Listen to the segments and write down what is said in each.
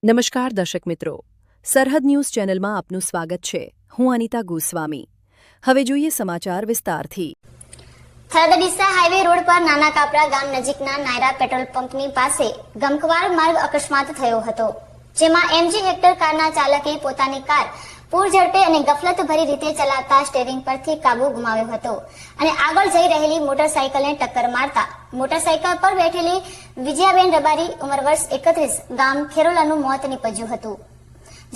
નમસ્કાર દર્શક મિત્રો, સરહદ ન્યૂઝ ચેનલમાં આપનું સ્વાગત છે. હું અનિતા ગોસ્વામી. હવે જોઈએ સમાચાર વિસ્તારથી. થરાદ ડીસા હાઈવે રોડ પર નાના કાપરા ગામ નજીકના નાયરા પેટ્રોલ પંપની પાસે ગમખ્વાર માર્ગ અકસ્માત થયો હતો, જેમાં એમજી હેક્ટર કારના ચાલકે પોતાની કાર પૂર ઝડપે અને ગફલતભરી રીતે ચલાવતા સ્ટીયરિંગ પરથી કાબુ ગુમાવ્યો હતો અને આગળ જઈ રહેલી મોટરસાઇકલને ટક્કર મારતા મોટરસાઇકલ પર બેઠેલી વિજયાબેન રબારી ઉંમર વર્ષ 31 ગામ ખેરોલાનું મોત નીપજ્યું હતું.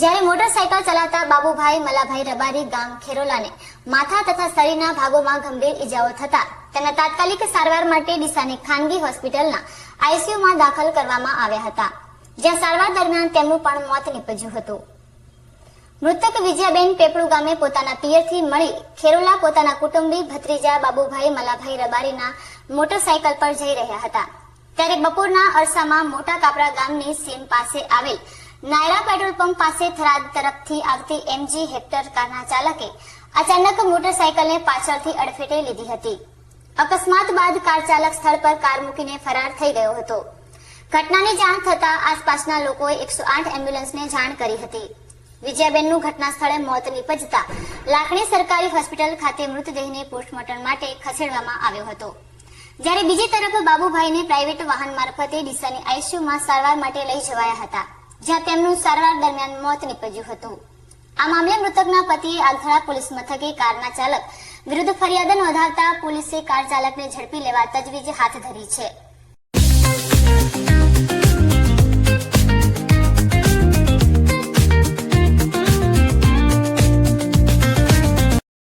જ્યારે મોટરસાઇકલ ચલાવતા બાબુભાઈ મલાભાઈ રબારી ગામ ખેરોલાને માથા તથા શરીરના ભાગોમાં ગંભીર ઈજાઓ થતા તેના તાત્કાલિક સારવાર માટે ડીસાની ખાનગી હોસ્પિટલના આઈસીયુમાં દાખલ કરવામાં આવ્યા હતા, જ્યાં સારવાર દરમિયાન તેમનું પણ મોત નીપજ્યું હતું. મૃતક વિજયાબેન પેપળુ ગામે પોતાના પિયરથી મળી ખેરોલા પોતાના કુટુંબી ભત્રીજા બાબુભાઈ મલાભાઈ રબારીના મોટરસાઇકલ પર જઈ રહ્યા હતા, ત્યારે બપોરના અરસામાં મોટા કાપરા ગામની સીમ પાસે આવેલ નાયરા પેટ્રોલ પંપ પાસે થરાદ તરફથી આવતી એમજી હેક્ટર કારના ચાલકે અચાનક મોટરસાઇકલને પાછળથી અડફેટે લીધી હતી. અકસ્માત બાદ કાર ચાલક સ્થળ પર કાર મૂકીને ફરાર થઈ ગયો હતો. ઘટનાની જાણ થતા આસપાસના લોકોએ 108 એમ્બ્યુલન્સને જાણ કરી હતી. વિજયાબેનનું ઘટના સ્થળે મોત નીપજતા લાખણી સરકારી હોસ્પિટલ ખાતે મૃતદેહને પોસ્ટમોર્ટમ માટે ખસેડવામાં આવ્યો હતો, જ્યારે બીજી તરફ બાબુભાઈને પ્રાઇવેટ વાહન મારફતે ડીસાની આઈસીયુમાં સારવાર માટે લઈ જવાયા હતા, જ્યાં તેમનું સારવાર દરમિયાન મોત નીપજ્યું હતું. આ મામલે મૃતકના પતિએ આગથળા પોલીસ મથકે કારના ચાલક વિરુદ્ધ ફરિયાદ નોંધાવતા પોલીસે કાર ચાલકને ઝડપી લેવા તજવીજ હાથ ધરી છે.